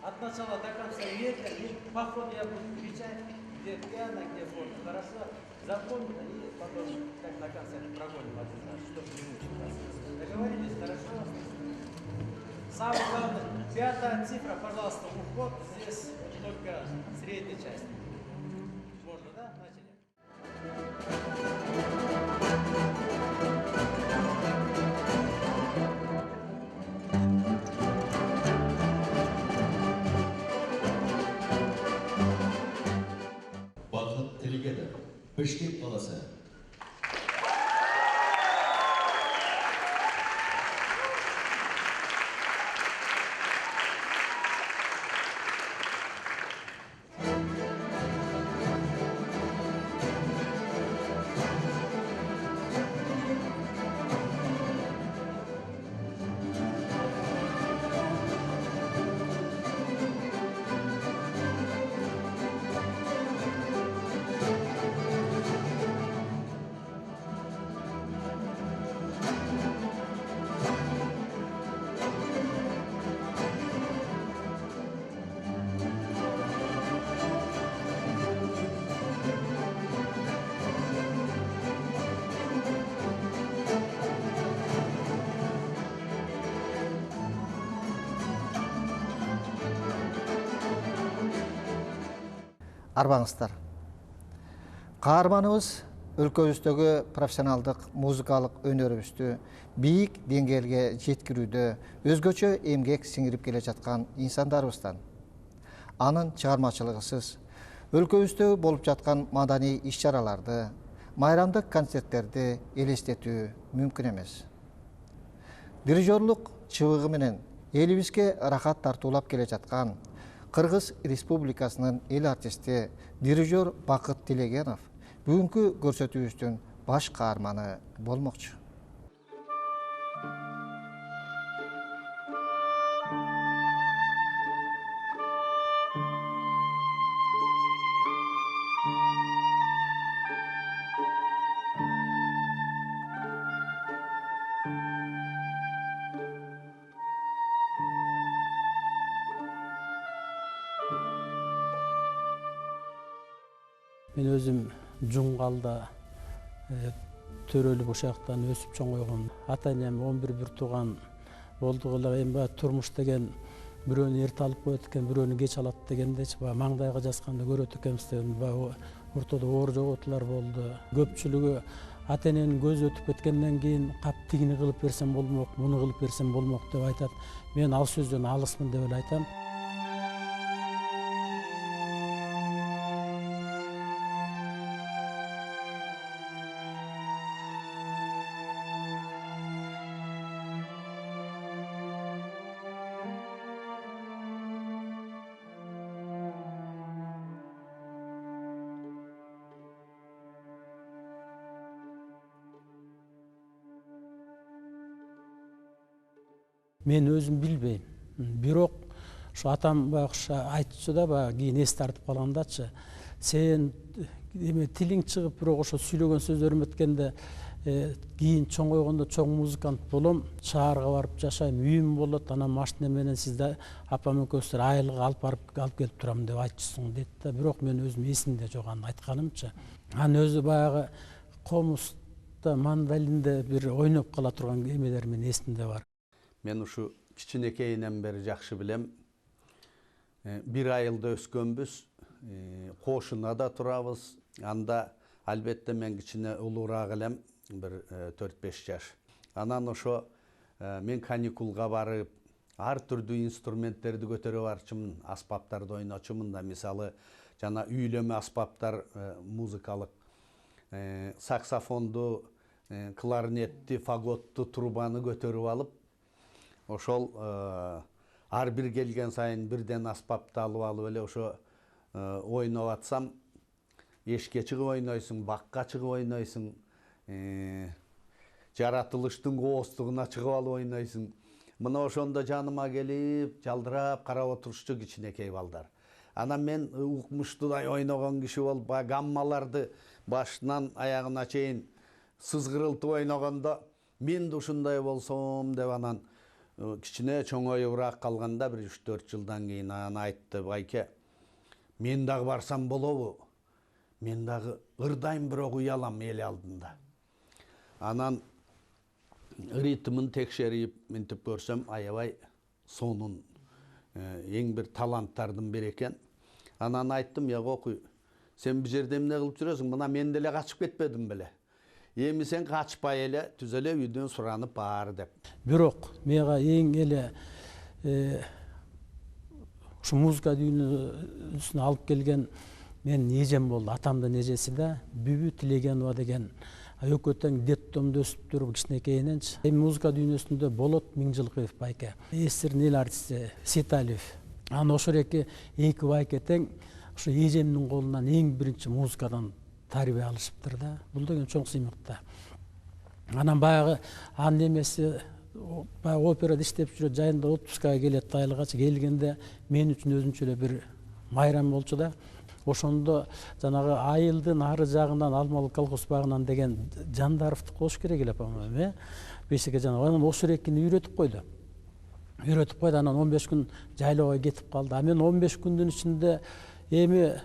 от начала до конца медленно, и по ходу я буду кричать, где пьяно, где фото. Хорошо? Запомнено, и потом, как на концерте, прогоним один раз, чтобы не мучить вас. Договорились? Хорошо? Самое главное, 5-я цифра, пожалуйста, уход здесь только средней части. Можно, да? Начали. Bakın Teligede, Bişkek Kalası. Арбаңыздар. Каарманыбыз өлкөбүздөгү профессионалдык музыкалык өнөрүбүздү бийик деңгээлге жеткирүүдө өзгөчө эмгек сиңирип келе жаткан инсандарыбыздан. Анын чыгармачылыгысыз өлкөбүздө болуп жаткан маданий иш-чараларды, майрамдык концерттерди элестетүү мүмкүн эмес. Дирижерлук чыбыгы менен элибизге рахат тартуулап келе жаткан Кыргыз Республикасынын эл артисти дирижер Бакыт Тилегенов бүгүнкү көрсөтүүбүздүн баш каарманы болмокчу. Мен өзім Жуңгалда төрөлүп ошақтан өсіп чоңойгон. Ата-энем 11 бір туған болдугула эми турмуш деген бирөөнү эрте алып коет экен, бирөөнү кеч алат дегендечи маңдайга жазганда көрөт экенбиз деген ортодо оор жоготуулар болду. Көпчүлүгү ата-эненин көзү өтүп кеткенден кийин кап тигини кылып берсем болмок, муну кылып берсем болмок деп айтат. Мен ал сөздөн алысмын деп эле айтам. Мен өзім билбейм. Бирок ошо атам айтчу да кийин эс тартып калгандачы. Сен тилиң чыгып бирок ошо сүйлөгөн сөздөрүм өткөндө кийин чоңойгондо чоң музыкант болом, шаарга барып жашайм, үйүм болот, анан машина менен сизде апам экөөбүздөр айылга алып келип турам деп айтчысың дейт да. Бирок мен өзүм эсимде жок аны айтканымчы. Анын өзү баягы комузда мандолинде бир ойноп кала турган эмелер менен эсимде бар. Мен ушу кичинекейинен бери жакшы билем. Бир айылда өскөнбүз, кошуна да турабыз. Анда албетте мен кичине улуураак элем, бир 4-5 жаш. Анан ошо мен каникулга барып, ар түрдүү инструменттерди көтөрүп барчумун, аспаптарды ойночумун да. Мисалы, жана үйлөмө аспаптар музыкалык, саксофонду, кларнетти, фаготту, трубаны көтөрүп алып, ошол ар бир келген сайын бирден аспапты алып эле ошо ойноп атсам, эшикке чыгып ойнойсуң, бакка чыгып ойнойсуң, жаратылыштын кооздугуна чыгып алып ойнойсуң. Мына ошондо жаныма келип, жалдырап карап отурушчу кичинекей балдар. Анан мен укмуштуудай ойногон киши болуп, гаммаларды башынан аягына чейин сызгырылтып ойногондо, мен да ушундай болсом деп анан кичине чоңоюураак калганда бир 3-4 жылдан кийин аны айтты: «Байке, мен дагы барсам болобу? Мен дагы ырдайм, бирок уялам эл алдында». Анан ритмин текшерип мынтип көрсөм, аябай сонун эң бир таланттардын бири экен. Анан айттым: «Я окуй, сен бул жерде эмне кылып жүрөсүң? Мына мен деле качып кетпедим беле? Эми сен качпай эле түз эле үйдөн суранып бар» деп. Бирок мага эң эле ушу музыка дүйнөсүнө алып келген менин эжем болду. Атамдын эжеси да Бүбү Тилегенова деген экөө тең детдомдо өсүп туруп кичинекейиненчи. Эми музыка дүйнөсүндө Болот Миңжилкыев байке, эстердин эл артисти Сеталиев. Анан ошол эки байке тең ошо эжемдин колунан эң биринчи музыкадан тарбия алышыптыр да. Бул деген чоң сыймык да. Анан баягы анын эмеси баягы операда иштеп жүрөт, жайында отпускага келет, айылгачы келгенде мен үчүн өзүнчө эле бир майрам болчу да. Ошондо жанагы айылдын ары жагынан Алмалы колхоз багынан деген Жандаровду кош керек эле, по-моему, Бешеке жанагы. Анан ошол экини үйрөтүп койду. Анан 15 күн жайлоого кетип калды. А мен 15 күндүн ичинде эми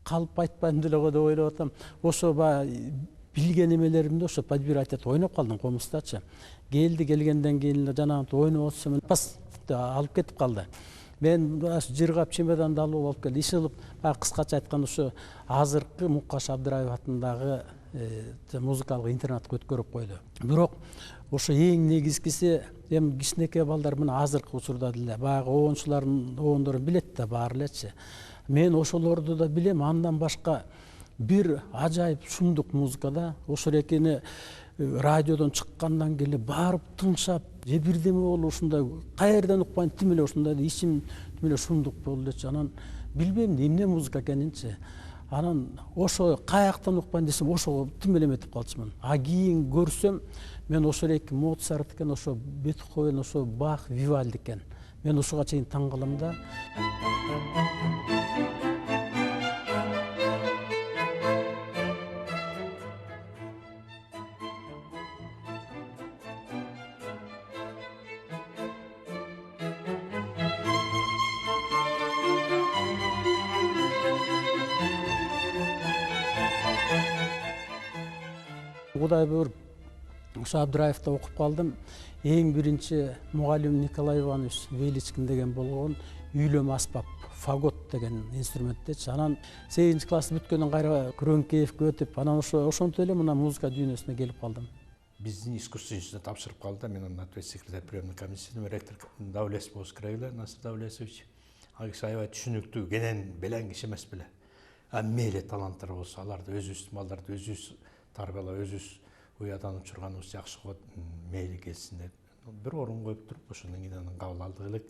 калып айтпайм деле го деп ойлоп атам. Ошо баягы билген эмелеримди ошо подбирать этип ойноп калдым комустачы. Келгенден кийин жанагынтип ойноп атсам, пас алып кетип калды. Мен жыргап чемоданды алып келди. Иш кылып, кыскача айтканда ошо азыркы Муккаш Абдыраев атындагы музыкалык интернатка өткөрүп койду. Бирок ошо эң негизгиси, эми кичинекей балдар мына азыркы учурда деле баягы обондорун билет да баары элечи. Мен ошолорду да билем. Андан башка бир ажайып шумдук музыкада ошол экени радиодон чыккандан кийин барып тыңшап, же бирдеме болуп ушундай каерден укпайм, тим эле ушундай ичим тим эле шумдук болду элечи. Анан билбейм эмне музыка экенинчи. Анан ошо каяктан укпайм десем, ошого тим эле эметип калчумун. А кийин көрсөм, мен ошол эки Моцарт экен, ошо Бетховен, ошо Бах, Вивальди экен. Мен ошого чейин таң калам да. Кудай буйруп ошо Абдыраевда окуп калдым. Эң биринчи мугалим Николай Иванович Величкин деген болгон үйлөмө аспап, фагот деген инструментчи. Анан 8 класс бүткөндөн кайра Күрөңкеевке өтүп, анан ошонтип эле мына музыка дүйнөсүнө келип калдым. Биздин искусство институтуна тапшырып калды. Мен андан секретарь приемный комиссиясынын ректор Давлес болуш керек эле, Насыр Давлесович. Ал киши аябай түшүнүктүү, кенен белең киши эмес беле. А мейли таланттар болсо, аларды өзүбүз, балдарды өзүбүз тарбиялап, өзүбүз уядан учурганыбыз жакшы го, мейли келсин деп. Бир орун коюп туруп, ошондон кийин анан кабыл алдык элек.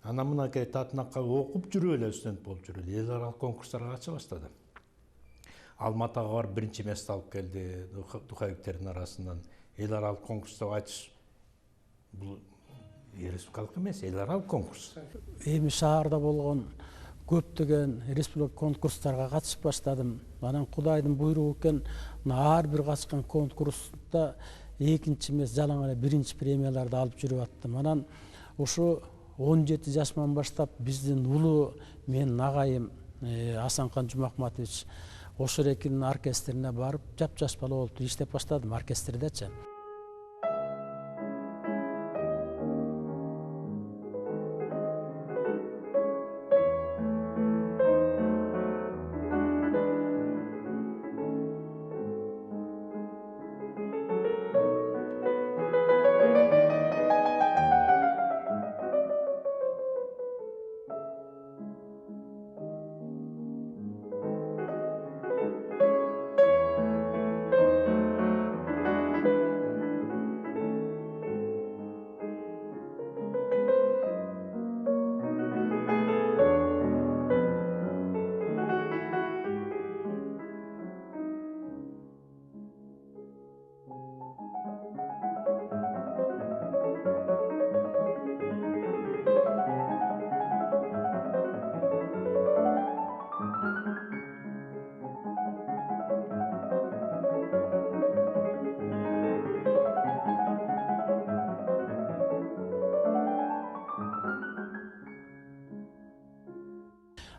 Анан мынакей Татынакка окуп жүрүп эле, студент болуп жүрүп эле, эл аралык конкурстарга катыша баштады. Алматыга барып биринчи место алып келди, духовиктердин арасынан. Эл аралык конкурста айтыш, бул республикалык эмес, эл аралык конкурс. Эми шаарда болгон көптөгөн республика конкурстарга катышып баштадым. Анан Кудайдын буйругу экен, ар бир катышкан конкурста экинчи эмес, жалаң эле биринчи премияларды алып жүрүп аттым. Анан ошо 17 жашыман баштап биздин улуу менин агайым Асанкан Жумахматович ошол экинин оркестрине барып, жап-жаш бала болуп иштеп баштадым оркестрдечи.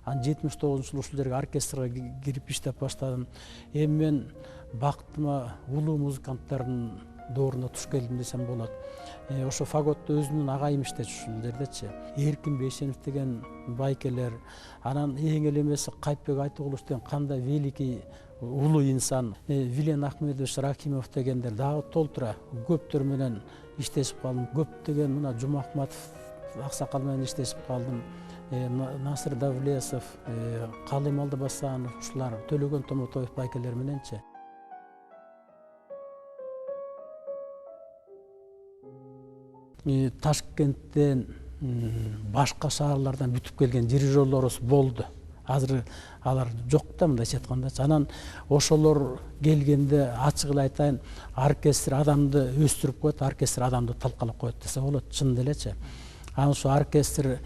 анан 79-жылы ушул жерге оркестрге кирип иштеп баштадым. Эми мен бактыма улуу музыканттардын дооруна туш келдим десем болот. Ошо фаготто өзүнүн агайым иштечү ушул жердечи. Эркин Бейшенов деген байкелер, анан эң эле эмеси Кайыпбек Айтугулович деген кандай великий улуу инсан, Вилен Ахмедович Рахимов дегендер дагы толтура көптөр менен иштешип калдым. Көптөгөн мына Жумахматов аксакал менен иштешип калдым. Насыр Давлесов, Калым Алдабасанов, ушулар Төлөгөн Томотоев байкелер мененчи. Ташкенттен, башка шаарлардан бүтүп келген дирижерлорубуз болду. Азыр алар жок да, мындайча айткандачы. Анан ошолор келгенде ачык эле айтайын, оркестр адамды өстүрүп коет, оркестр адамды талкалап коет десе болот, чын делечи. Анан ушу оркестр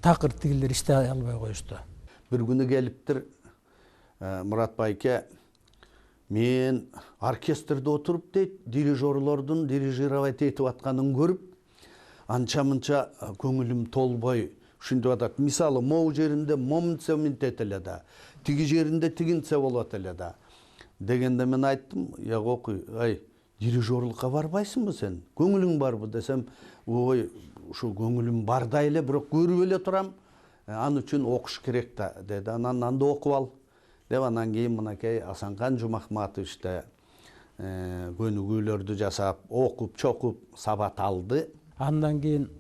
такыр тигилер иштей албай коюшту. Бир күнү келиптир Мурат байке, мен оркестрде отуруп дейт, дирижерлордун дирижировать этип атканын көрүп, анча-мынча көңүлүм толбой ушинтип атат. Мисалы, могу жеринде момунтсе минтет эле да, тиги жеринде тигинтсе болот эле да. Дегенде мен айттым, окуй, дирижерлукка барбайсыңбы сен? Көңүлүң барбы десем, ой, ушу көңүлүм барда эле, бирок көрүп эле турам. Ан үчүн окуш керек да, деди. Анан анда окуп ал. Деп анан кийин мынакей Асанкан Жумахматовичте көнүгүүлөрдү жасап, окуп, чокуп, сабат алды. Андан кийин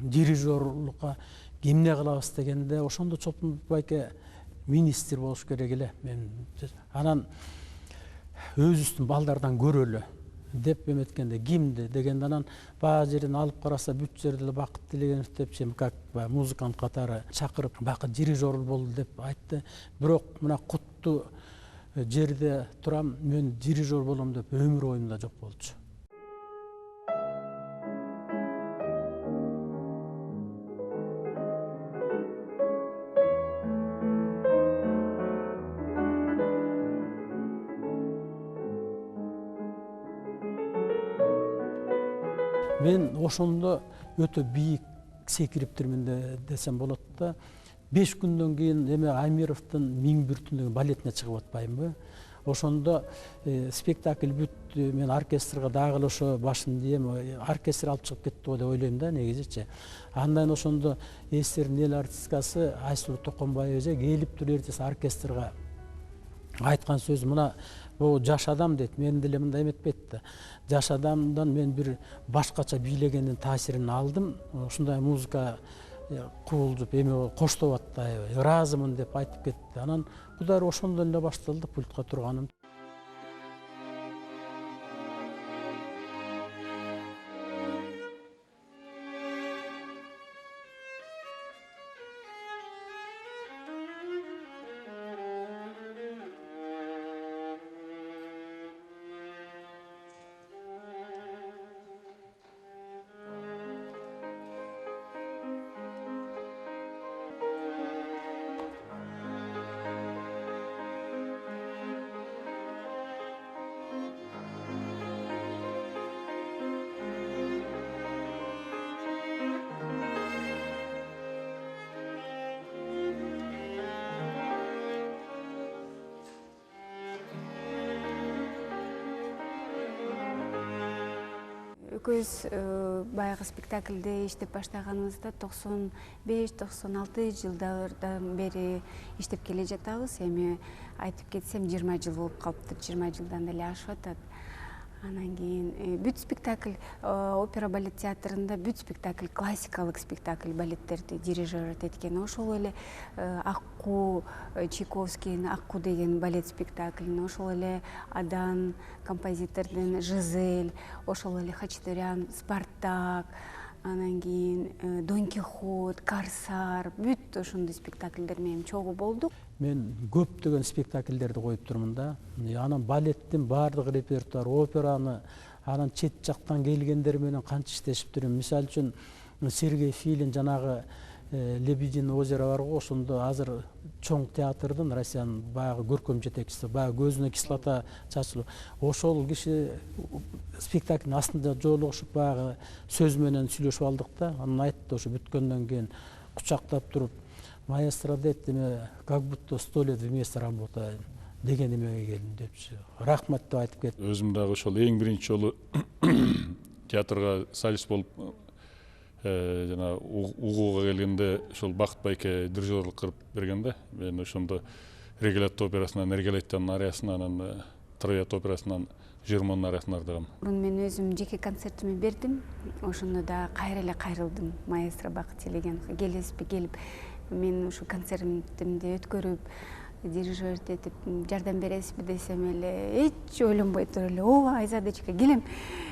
дирижерлукка эмне кылабыз дегенде, ошондо Чолпон байке министр болуш керек эле. Анан өзүбүздүн балдардан көрөлү деп эметкенде, кимди дегенде, анан баары жерин алып караса, бүт жерде эле Бакыт Тилегенов депчи, как музыкант катары чакырып, Бакыт дирижер болду деп айтты. Бирок мына куттуу жерде турам, мен дирижер болом деп өмүр оюмда жок болчу. Мен ошондо өтө бийик секириптирмин десем болот да. 5 күндөн кийин эме Амировдун 1001 түн деген балетине чыгып атпаймынбы? Ошондо спектакль бүттү, мен оркестрге дагы эле ошо башын дийем, оркестр алып чыгып кетти го деп ойлойм да, негизичи. Андан ошондо эстердин эл артисткасы Айсулуу Токонбаева келип туруп эртеси оркестрге айткан сөзү, мына бул жаш адам дейт, мен деле мындай эметпейт да. Жаш адамдан мен бир башкача бийлегендин таасирин алдым. Ушундай музыка кубулжуп, эме коштоп атпайбы, ыраазымын деп айтып кетти. Анан будар ошондон эле башталды пультка турганым. Экөөбүз баягы спектакльде иштеп баштаганыбызда 95-96 жылдардан бери иштеп келе жатабыз. Эми айтып кетсем 20 жыл болуп калыптыр, 20 жылдан эле ашып атат. Анан кийин бүт спектакль опера балет театрында бүт спектакль классикалык спектакль балеттерди дирижировать эткен. Ошол эле Акку Чайковскийдин Акку деген балет спектаклин, ошол эле Адан композитордун Жизель, ошол эле Хачатурян Спартак, анан кийин Дон Кихот, Корсар, бүт ошондой спектакльдер менен чогуу болдук. Мен көптөгөн спектакльдерди коюп турмун да. Анан балеттин баардык репертуар, операны, анан чет жактан келгендер менен канча иштешип жүрөм. Мисалы үчүн Сергей Филин жанагы Лебединое озеро бар го, ошондо азыр чоң театрдын Россиянын баягы көркөм жетекчиси, баягы көзүнө кислота чачылып, ошол киши спектаклдин астында жолугушуп баягы сөз менен сүйлөшүп алдык да. Анан айтты, ошо бүткөндөн кийин кучактап туруп, маэстро дейт эме как будто 100 лет вместе работаем деген эмеге келдим депчи. Рахмат деп айтып кетти. Өзүм дагы ошол эң биринчи жолу театрга солист болуп жана угууга келгенде ошол Бакыт байке дирижерлук кылып бергенде мен ошондо Регелат операсынан Эргелеттин ариясына, анан Травиат операсынан Жермонун ариясын ардагам. Мурун мен өзүм жеке концертимди бердим. Ошондо да кайра эле кайрылдым маэстро Бакыт Телегеновго. Келесизби келип мен ушу концертимди өткөрүп дирижерди этип жардам бересизби десем эле эч ойлонбой туруп эле ооба Айзадачка келем,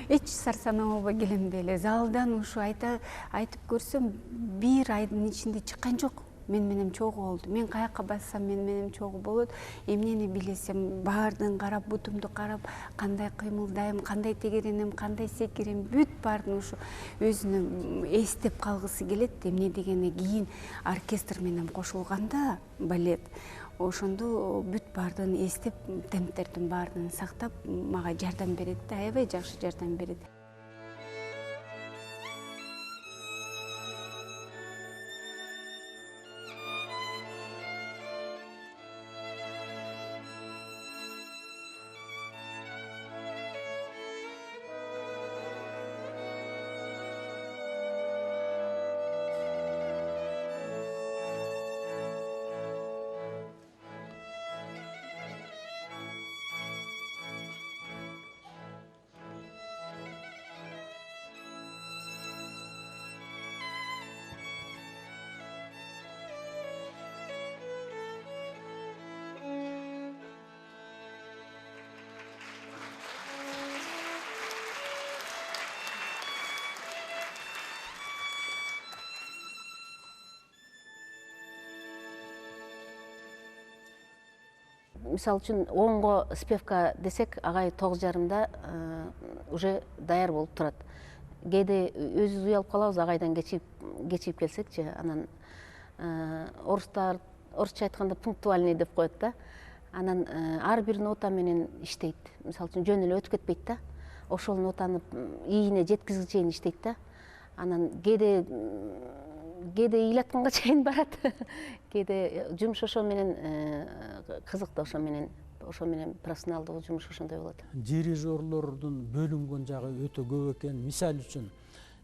эч сарсанабай келем деле. Залдан ушу айтып көрсөм бир айдын ичинде чыккан жок. Мен менен чогуу болду. Мен каяка бассам мен менен чогуу болот. Эмнени билесем баардын карап, бутумду карап, кандай кыймылдайм, кандай тегеренем, кандай секирем, бүт баардын ушу өзүнүн эстеп калгысы келет. Эмне дегенде кийин оркестр менен кошулганда балет ошондо бүт баардыгын эстеп, темптердин баардыгын сактап мага жардам берет да, аябай жакшы жардам берет. Мисалы үчүн 10го спевка десек, агай 9:30-да уже даяр болуп турат. Кээде өзүбүз уялып калабыз, агайдан кечип келсекчи, анан орусча айтканда пунктуальный деп коет да. Анан ар бир нота менен иштейт. Мисалы үчүн жөн эле өтүп кетпейт да. Ошол нотаны ийине жеткизгенге чейин иштейт да. Анан кээде ыйлатканга чейин барат. Кээде жумуш ошо менен кызык да, ошо менен профессионалдуу жумуш ошондой болот. Дирижерлордун бөлүнгөн жагы өтө көп экен. Мисалы үчүн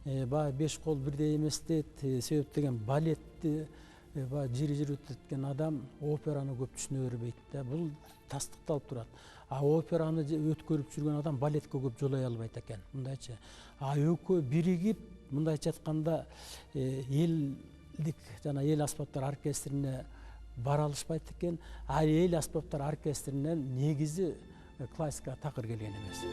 баягы 5 кол бирдей эмес дейт. Себеп деген балетти баягы дирижировать эткен адам операны көп түшүнө бербейт да. Бул тастыкталып турат. А операны өткөрүп жүргөн адам балетке көп жолой албайт экен. Мындайчы. А экөө биригип, мындайча айтканда элдик жана эл аспаптар оркестрине бара алышпайт экен. А эл аспаптар оркестринен негизи классика такыр келген эмес.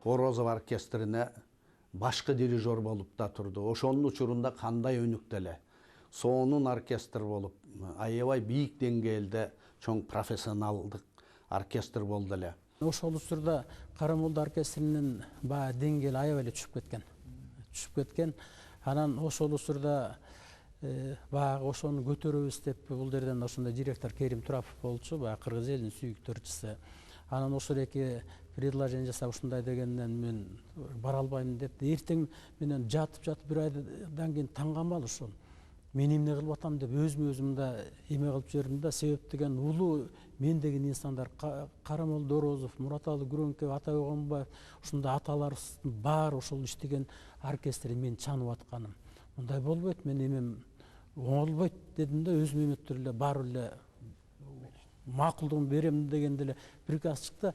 Орозов оркестрине башкы дирижер болуп да турду. Ошонун учурунда кандай өнүктү эле. Сонун оркестр болуп, аябай бийик деңгээлде чоң профессионалдык оркестр болду эле. Ошол учурда Карамолду оркестринин баягы деңгээли аябай эле түшүп кеткен. Анан ошол учурда баягы ошону көтөрөбүз деп бул жерден ошондой директор Керим Турапов болчу, баягы кыргыз элинин сүйүктүү ырчысы. Анан ошол эки предложение жасап ушундай дегенден мен бара албайм деп, эртең менен жатып бир айдан кийин таң камал ошол. Мен эмне кылып атам деп өзүм да эме кылып жибердим да. Себеп деген улуу мен деген инсандар Карамолду Орозов, Мураталы Күрөңкөев, Атай Огонбаев, ушундай аталарыбыздын баары ошол иштеген оркестрди мен чанып атканым. Мындай болбойт, мен эмем оңолбойт дедим да, өзүм эметип эле баары эле макулдугун берем дегенде эле приказ чыкты.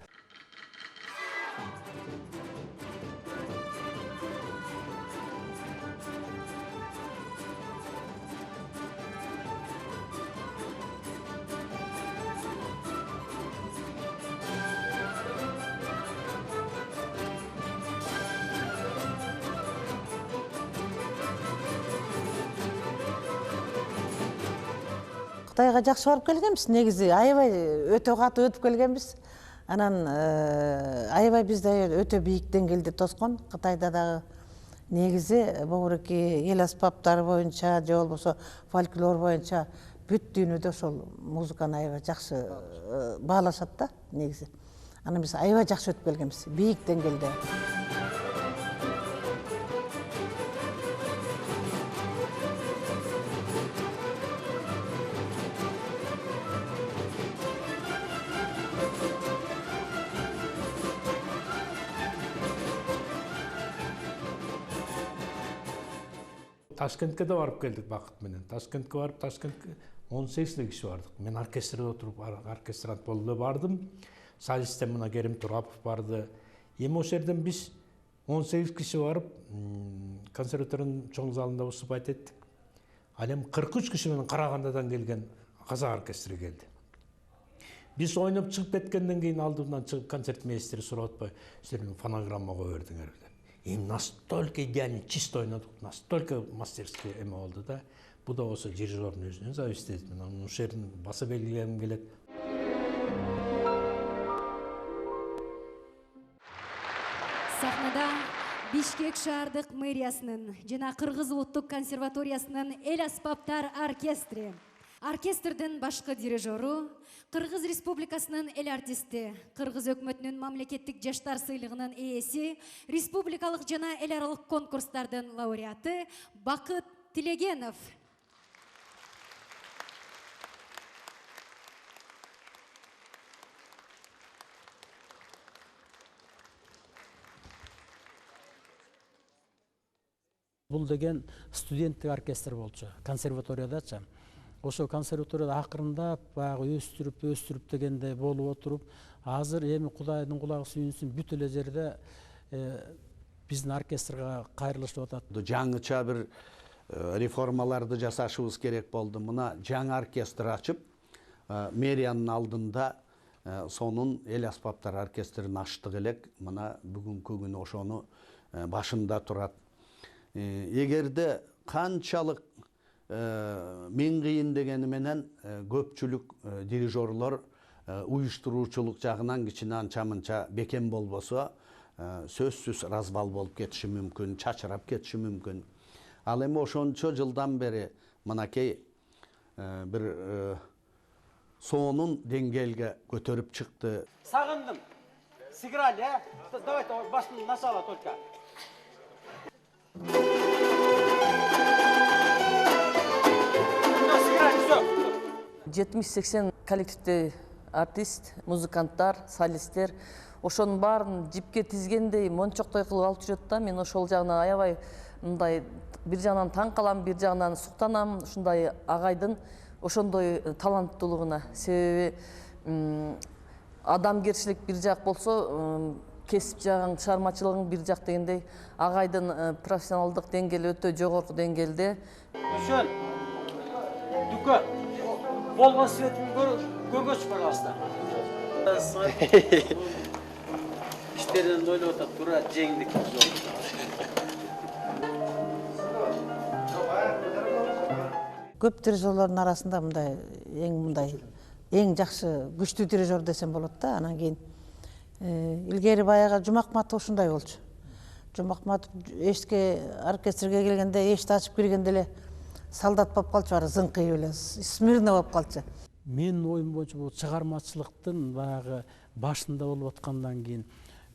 Кытайга жакшы барып келгенбиз, негизи аябай өтө катуу өтүп келгенбиз. Анан аябай бизде өтө бийик деңгээлде тоскон. Кытайда дагы негизи богуреки эл аспаптары боюнча же болбосо фольклор боюнча бүт дүйнөдө ошол музыканы аябай жакшы баалашат да негизи. Аны биз аябай жакшы өтүп келгенбиз, бийик деңгээлде. Ташкентке да барып келдик бакыт менен. Ташкентке барып, Ташкентке 18 киши бардык. Мен оркестрде отуруп, оркестрант болуп эле бардым. Солисттен мына Керим Турапов барды. Эми ошол жерден биз 18 киши барып, консерваториянын чоң залында выступать эттик. Ал эми 43 киши менен Карагандадан келген казак оркестри келди. Биз ойноп чыгып кеткенден кийин алдымдан чыгып концертмейстер сурап атпай, силер фонограмма кое бердиңер деп. Им настолько идеально чисто ойнадык, настолько мастерски эме болду да. Бу да болсо дирижердун өзүнөн зависит этет. Мен ушул жердин баса белгилегим келет. Сахнада Бишкек шаардык мэриясынын жана Кыргыз улуттук консерваториясынын эл аспаптар оркестри. Оркестрдин башкы дирижеру, Кыргыз Республикасынын эл артисти, Кыргыз өкмөтүнүн мамлекеттик жаштар сыйлыгынын ээси, республикалык жана эл аралык конкурстардын лауреаты Бакыт Тилегенов. Бул деген студенттик оркестр болчу, консерваториядачы. Ошо консерваторияда акырындап баягы өстүрүп дегенде болуп отуруп, азыр эми Кудайдын кулагы сүйүнсүн бүт эле жерде биздин оркестрге кайрылышып атат. Жаңыча бир реформаларды жасашыбыз керек болду. Мына жаңы оркестр ачып, мэриянын алдында сонун эл аспаптар оркестрин ачтык элек. Мына бүгүнкү күнү ошону башында турат. Эгерде канчалык мен кыйын дегени менен көпчүлүк дирижерлор уюштуруучулук жагынан кичине анча-мынча бекем болбосо, сөзсүз разбал болуп кетиши мүмкүн, чачырап кетиши мүмкүн. Ал эми ошончо жылдан бери мынакей бир сонун деңгээлге көтөрүп чыкты. Сагындым. Сыграли, а? Давайте башкы начало только. 70-80 коллективде артист, музыканттар, солисттер ошонун баарын жипке тизгендей мончоктой кылып алып жүрөт да. Мен ошол жагынан аябай мындай бир жагынан таң калам, бир жагынан суктанам ушундай агайдын ошондой таланттуулугуна. Себеби адамгерчилик бир жак болсо, кесип жагын чыгармачылыгың бир жак дегендей, агайдын профессионалдык деңгээли өтө жогорку деңгээлде. Ошол Дүкө болгон светин көргөч, пожалуйста. Иштерден ойлоп атат, туура жеңдик. Көп дирижерлордун арасында эң жакшы күчтүү дирижер десем болот да. Анан кийин илгери баягы Жумакматов ушундай болчу. Жумакматов эшикке оркестрге келгенде, эшикти ачып киргенде эле солдат болуп калчу, баары зыңкыйып эле смирно болуп калчу. Менин оюм боюнча бул чыгармачылыктын баягы башында болуп аткандан кийин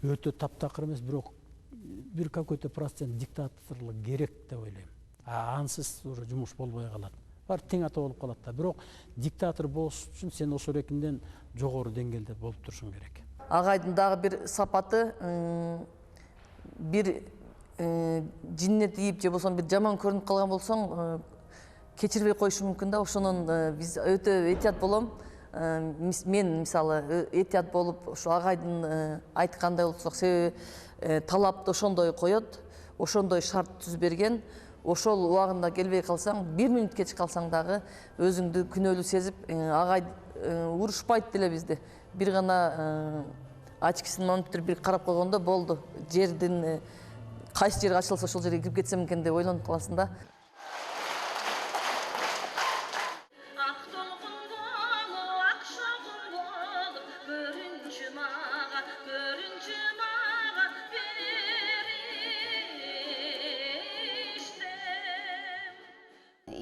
өтө таптакыр эмес, бирок бир какой-то процент диктаторлук керек деп ойлойм. Ансыз уже жумуш болбой калат. Бар тең ата болуп калат да. Бирок диктатор болуш үчүн сен ошол эркинден жогору деңгээлде болуп турушуң керек. Агайдын дагы бир сапаты бир жиннет ийип же болсо бир жаман көрүнүп калган болсоң кечирбей коюшу мүмкүн да. Ошонун биз өтө этият болом. Мен мисалы этият болуп ушу агайдын айткандай болсок, себеби талапты ошондой коет, ошондой шарт түзүп берген. Ошол убагында келбей калсаң, 1 минут кеч калсаң дагы өзүңдү күнөөлүү сезип, агай урушпайт деле бизди. Бир гана очкисин монитор бир карап койгондо болду. Жердин кайсы жери ачылса ошол жерге кирип кетсем экен деп ойлонуп каласың да.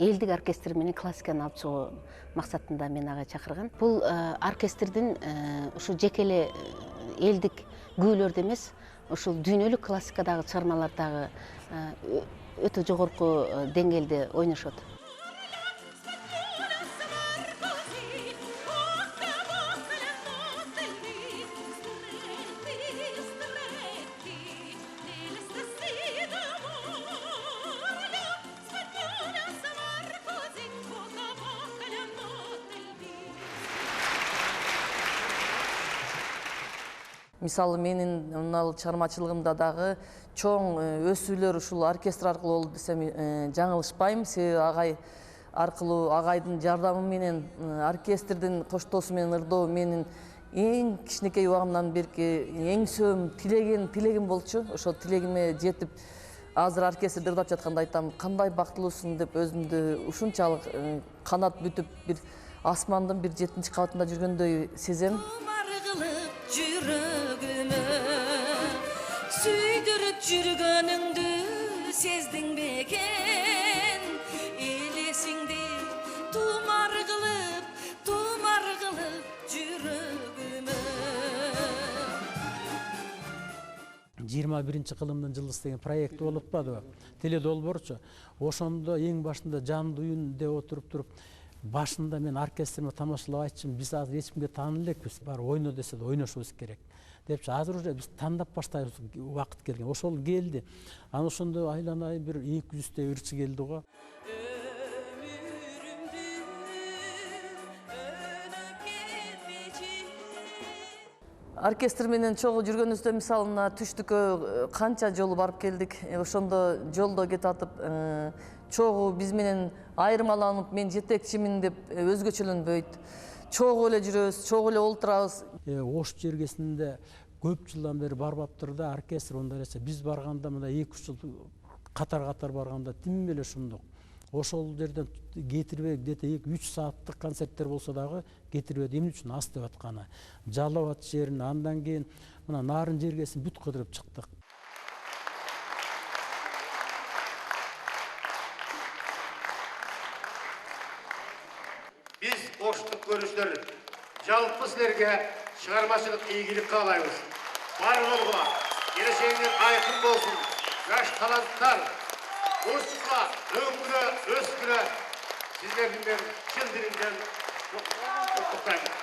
элдик оркестр менен классиканы алып чыгуу максатында мен ага чакырган. Бул оркестрдин ушу жеке эле элдик күүлөрдө эмес, ушул дүйнөлүк классикадагы чыгармалардагы өтө жогорку деңгээлде ойношот. Мисалы менин мынал чыгармачылыгымда дагы чоң өсүүлөр ушул оркестр аркылуу болду десем жаңылышпайм. Себеби агай аркылуу агайдын жардамы менен оркестрдин коштоосу менен ырдоо менин эң кичинекей убагымдан берки эң сөөм тилегим болчу. Ошол тилегиме жетип азыр оркестрде ырдап жатканда айтам, кандай бактылуусуң деп өзүмдү ушунчалык канат бүтүп бир асмандын бир 7-чи кабатында жүргөндөй сезем. Жүрөгүмө сүйдүрүп жүргөнүңдү сездиң бекен, элесиңди тумар кылып жүрөгүмө. 21 кылымдын жылдыз деген проект болуп атпадыбы? Теле долбоорчу. Ошондо эң башында жандуюн деп отуруп башында мен оркестрimi тамашалап айтчым, биз азыр эч кимге таанылып элекпиз, баары ойно десе да ойношубуз керек депчи. Азыр уже биз тандап баштайбыз, убакыт келген. Ошол келди. Анан ошондо айланайын бир 200 ырчы келди го. Оркестр менен чогуу жүргөнүбүздө мисалы мына түштүккө канча жолу барып келдик. Ошондо жолдо кетип атып чогуу биз менен айырмаланып, мен жетекчимин деп өзгөчөлөнбөйт. Чогуу эле жүрөбүз, чогуу эле олтурабыз. Ош жергесинде көп жылдан бери барбаптыр да оркестр, онда эле биз барганда мына 2-3 жыл катар барганда тим эле шундук. Ошол жерден кетирбей, где-то 2-3 сааттык концерттер болсо дагы кетирбей, эмне үчүн ас деп атканы. Жалал Абад жерин, андан кийин мына Нарын жергесин бүт кыдырып чыктык. Биз Оштук көрүүчүлөр жалпы силерге чыгармачылык ийгилик каалайбыз. Барлыгыга келечегиңер айкын болсун. Жаш таланттар өсүкла, өңгүлө, өскүлө. Сиздердин мен чын дилимден коктоктойм.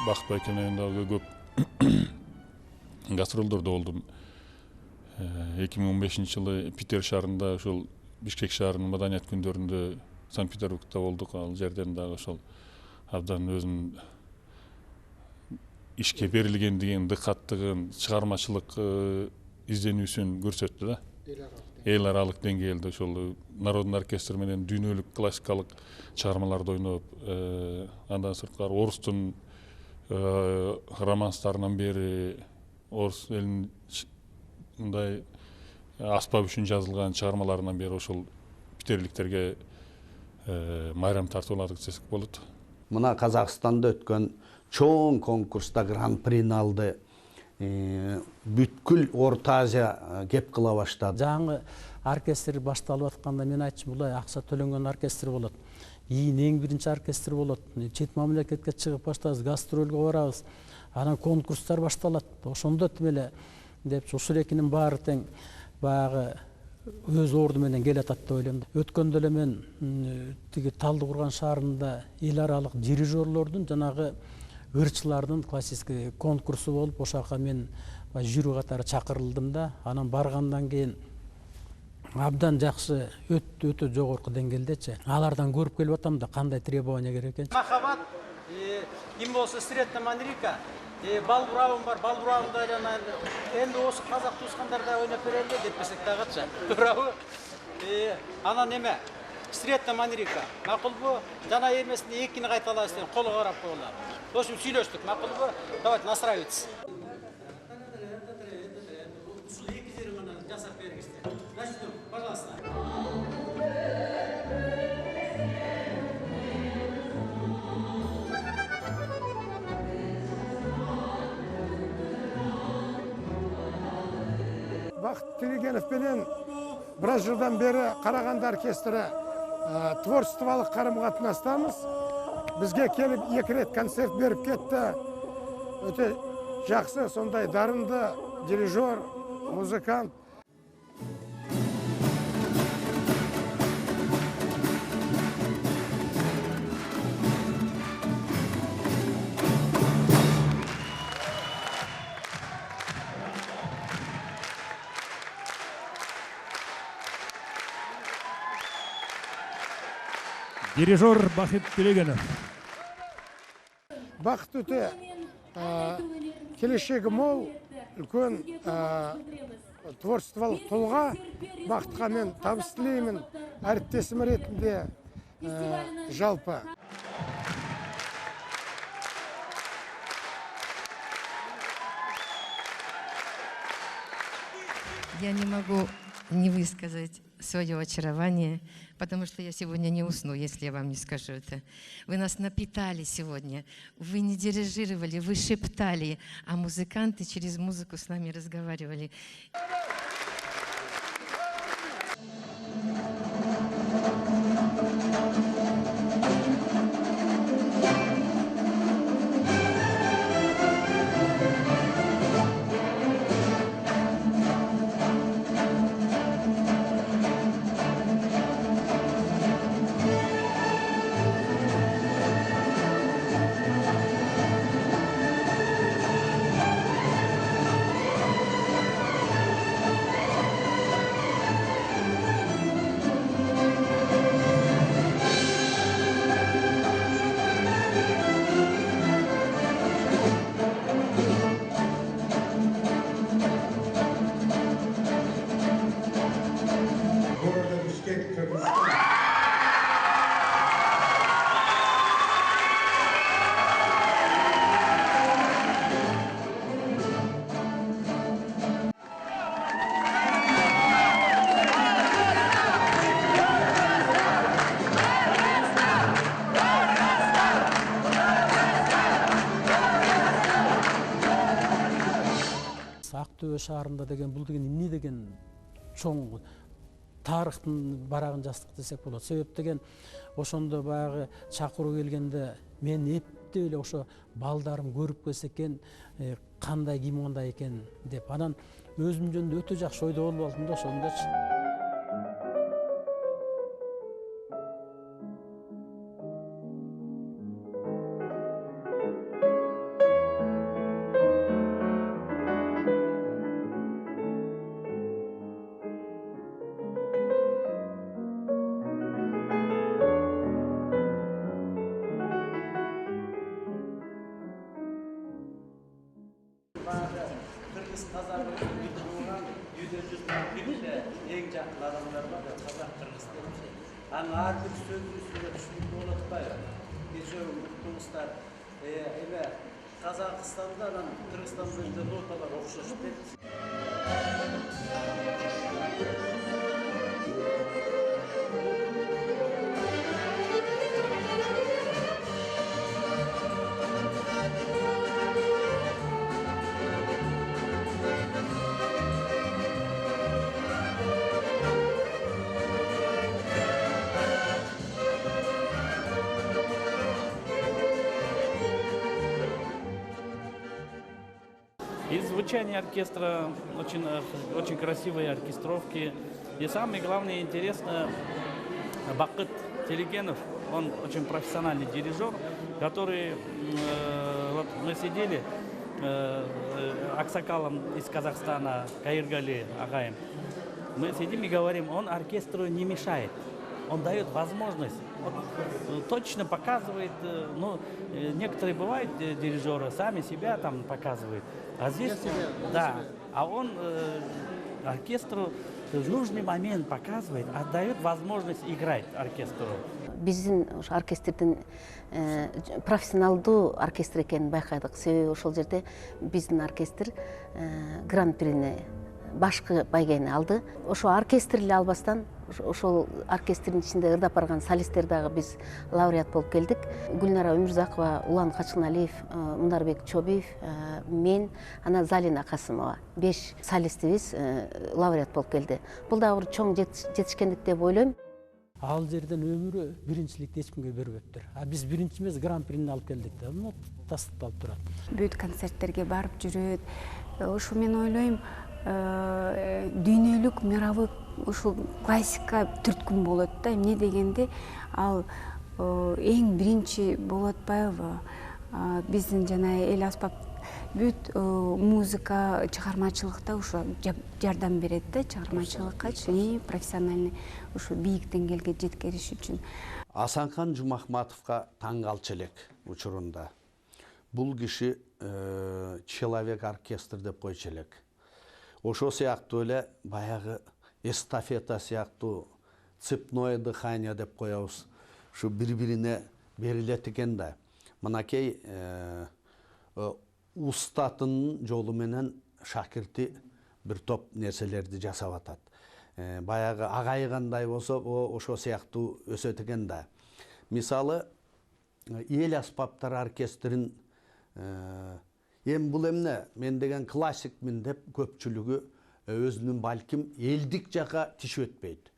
Бакыт байкемден дагы көп гастролдордо болдум. 2015-жылы Питер шаарында, ошол Бишкек шаарынын маданият күндөрүндө Санкт-Петербургда болдук. Ал жерден дагы ошол абдан өзүнүн ишке берилгендигин, дыкаттыгын, чыгармачылык изденүүсүн көрсөттү да. Эл аралык деңгээлде ошол народный оркестр менен дүйнөлүк классикалык чыгармаларды ойноп, андан сырткары орустун романстарынан бери орус элинин мындай аспап үчүн жазылган чыгармаларынан бери ошол питерликтерге майрам тартып аладык десек болот. Мына Казакстанда өткөн чоң конкурста гран-прини алды. Бүткүл Орта Азия кеп кыла баштады. Жаңы оркестр башталып атканда мен айтчым, булай акча төлөнгөн оркестр болот. Эң биринчи оркестр болот. Чет мамлекетке чыгып баштайбыз, гастролго барабыз. Анан конкурстар башталат. Ошондо тим эле деп ушул экинин баары тең баягы өз орду менен келатат деп ойлойм. Өткөндө эле мен тиги Талдыкурган шаарында эл аралык дирижерлордун жанагы ырчылардын классический конкурсу болуп, ошака мен жюри катары чакырылдым да. Анан баргандан кийин абдан жакшы, өтө жогорку деңгээлдечи. Алардан көрүп келип атам да кандай требования керек экен. Махаббат ким болса Средна Манрика, бал буравым бар, бал буравымда енді осы қазақ туысқандарда ойнап берелі деп бесек тағатша. Буравы, ана неме, Средна Манрика, мақұл бұ, жана емесінде екіні қайталастен қолы қарап қойылар. В общем, сөйлестік, мақұл бұ, давайте настраиваться. Начнем, пожалуйста. Бақыт Тілегеновпенен біраз жылдан бері Қарағанды оркестрі творчестволық қарым-қатынастамыз. Бізге келіп 2 рет концерт беріп кетті. Өте жақсы, сондай дарынды дирижер, музыкант. Дирижер Бақыт Тілегенов. Бақыт өте келешегі мол, үлкен творчестволық тұлға. Бақытқа мен табыс тілеймін, әріптесім ретінде жалпы. Я не могу не высказать свое очарование, потому что я сегодня не усну, если я вам не скажу это. Вы нас напитали сегодня, вы не дирижировали, вы шептали, а музыканты через музыку с нами разговаривали. Ақтөбе шаарында деген бұл деген эмне деген чоң тарыхтын барагын жастык десек болот. Себеп деген ошондо баягы чакыруу келгенде мен эптеп эле ошо балдарым көрүп келсе экен, кандай кимондой экен деп. Анан өзүм жөнүндө өтө жакшы ойдо болуп алдым да ошондочу. Kırgız Kazak'ın bildiğinden %100 en жақын адамдар бар, Қазақ Кыргыз деп. Аны әрбір сөздің үстінде түсінікті болатпайды. Кеше туыстар эме Қазақстанда, Кыргызстанда ноталар окшош деп. И звучание оркестра очень красивые оркестровки. И самое главное интересно, Бақыт Тілегенов, он очень профессиональный дирижер, который, вот мы сидели Аксакалом из Казахстана, Каиргали Агаем. Мы сидим и говорим, он оркестру не мешает. он дает возможность, точно показывает, ну, некоторые бывают дирижеры, сами себя там показывают, а здесь, да, а он оркестру в нужный момент показывает, отдает возможность играть оркестру. Биздин ошо оркестрдин профессионалдуу оркестр экенин байкадык. Себеби ошол жерде биздин оркестр гран-прини башкы байгени алды. Ошо оркестр эле албастан ошол оркестрдин ичинде ырдап барган солисттер дагы биз лауреат болуп келдик. Гүлнара Өмүрзакова, Улан Качкыналиев, Мунарбек Чобиев, мен, ана Залина Касымова. 5 солистибиз лауреат болуп келди. Бул дагы бир чоң жетишкендик деп ойлойм. Ал жерден өмүрү биринчиликти эч кимге бербептир. А биз биринчи эмес гран-прини алып келдик да. Мына тастыкталып турат. Бүт концерттерге барып жүрөт. Ошо мен ойлойм, дүйнөлүк мировой ушул классика түрткүн болот да. Эмне дегенде ал эң биринчи болуп атпайбы? Биздин жана эл аспап бүт музыка чыгармачылыкта ушу жардам берет да, чыгармачылыккачы профессиональный ушу бийик деңгээлге жеткириш үчүн. Асанхан Жумахматовго таң калчу элек учурунда. Бул киши человек оркестр деп койчу элек. Ошо сыяктуу эле баягы эстафета сыяктуу цепное дыхание деп коебуз. Ушу бири-бирине берилет экен да. Мынакей устатынын жолу менен шакирти бир топ нерселерди жасап атат. Баягы агайы кандай болсо, ошо сыяктуу өсөт экен да. Мисалы, эл аспаптар оркестрин эми бул эмне? Мен деген классикмин деп көпчүлүгү өзүнүн балким элдик жака тиш өтпөйт.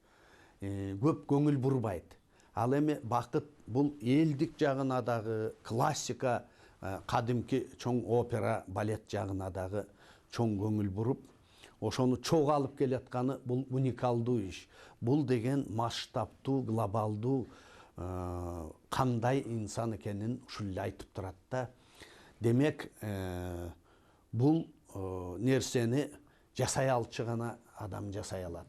Көп көңүл бурбайт. Ал эми Бакыт бул элдик жагына дагы, классика, кадимки чоң опера, балет жагына дагы чоң көңүл буруп, ошону чогуу алып келатканы бул уникалдуу иш. Бул деген масштабтуу, глобалдуу кандай инсан экенин ушул эле айтып турат да. Демек, бул нерсени жасай алчу гана адам жасай алат.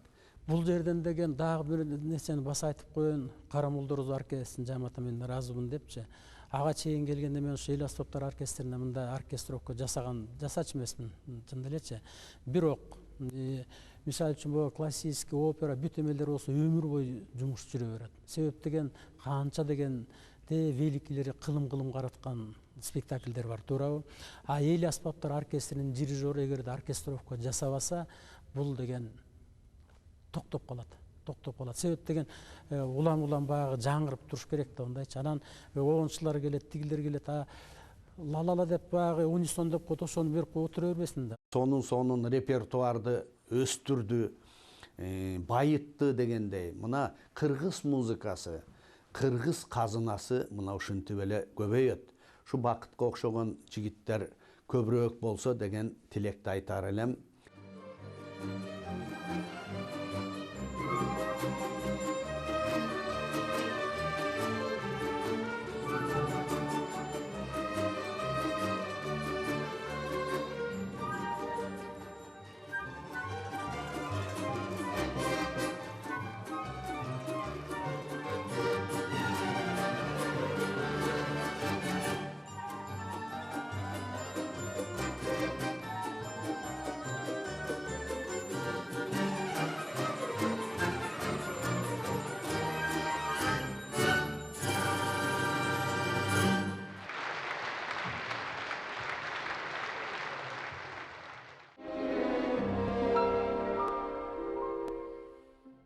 Бул жерден деген дагы бир нерсени баса айтып коеюн, Кара Молдорозу оркестринин жамааты мен ыраазымын депчи. Ага чейин келгенде мен ошо эл аспаптар оркестрине мындай оркестровка жасачу эмесмин, чын элечи. Бирок мисалы үчүн бул классический опера бүт эмелер болсо өмүр бою жумуш жүрө берет. Себеп деген канча деген великилери кылым караткан спектакльдер бар, туурабы? А эл аспаптар оркестринин дирижеру эгерде оркестровка жасабаса, бул деген токтоп калат. Себеп деген улам баягы жаңырып туруш керек да, ондайчы. Анан оончулар келет, тигилер келет, ла деп баягы унисон деп койот, ошону берип коюп отура бербесин да. Сонун репертуарды өстүрдү, байытты дегендей. Мына кыргыз музыкасы, кыргыз казынасы мына ушинтип эле көбөйөт. Шу Бакытка окшогон жигиттер көбүрөөк болсо деген тилекти айтар элем.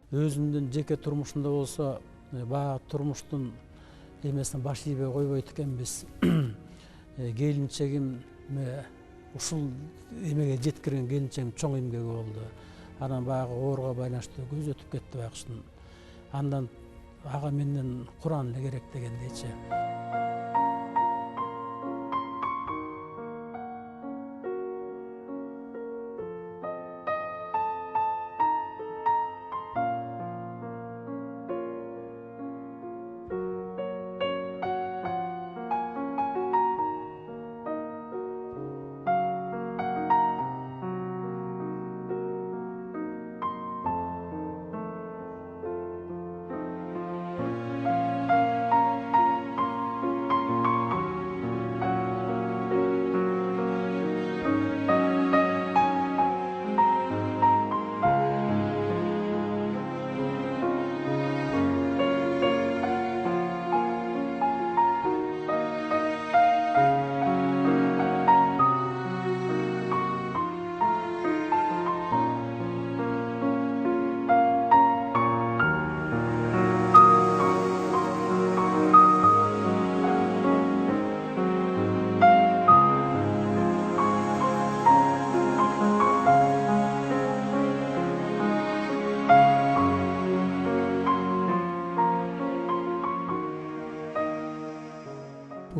Өзүмдүн жеке турмушумда болсо, баягы турмуштун эмесин баш ийбей койбойт экенбиз. Келинчегим ушул эмеге жеткирген келинчегим чоң эмгеги болду. Анан баягы ооруга байланыштуу көз өтүп кетти баягы. Андан ага менден Куран эле керек дегендейчи.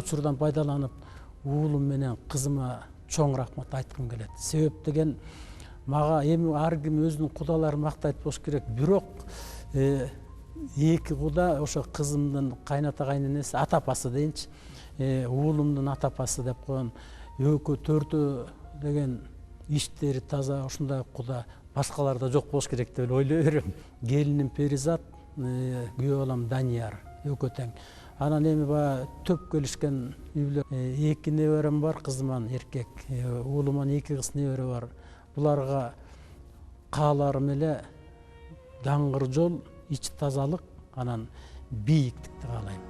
учурдан пайдаланып уулум менен кызыма чоң рахмат айткым келет. Себеп деген мага эми ар ким өзүнүн кудаларын мактайт болуш керек, бирок эки куда ошо кызымдын кайната кайненеси ата апасы дейинчи, уулумдун ата апасы деп койгон экөө төртөө деген иштери таза ушундай куда башкаларда жок болуш керек деп ойлой берем. Келиним Перизат, күйөө балам Данияр экөө тең. Анан эми баягы төп келишкен үйлөр, эки неберем бар, кызыман эркек, уулуман эки кыз небере бар. Буларга кааларым эле даңгыр жол, ич тазалык, анан бийиктикти каалайм.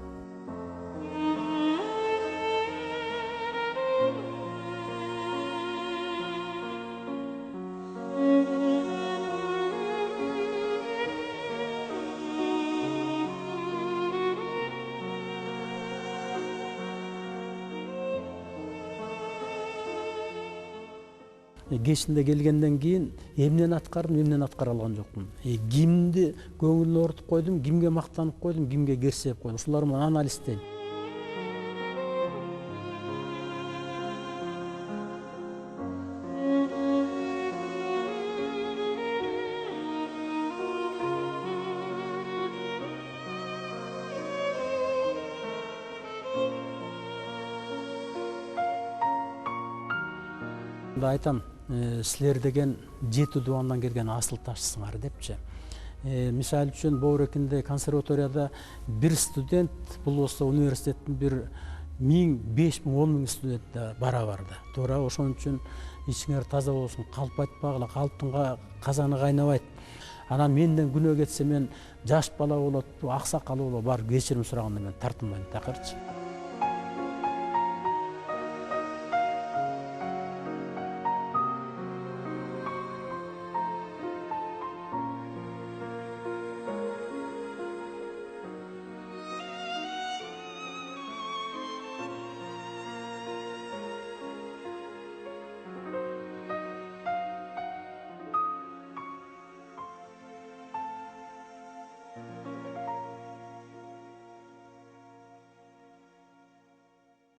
Кечинде келгенден кийин эмнени аткардым, эмнени аткара алган жокмун. Кимди көңүлүнө ортуп койдум, кимге мактанып койдум, кимге керсеп койдум. Ушулар менен анализдейм. Айтам, силер деген жети дубандан келген асыл ташсыңар депчи. Мисалы үчүн Боорекинде консерваторияда бир студент, бул болсо университеттин бир 1000, 5000, 10 000 студент барабарда. Туура ошон үчүн ичиңер таза болсун, калп айтпагыла, калптын казаны кайнабайт. Анан менден күнөө кетсе мен жаш бала болот, аксакал болот, бар кечирим сураганда мен тартынбайм такырчы.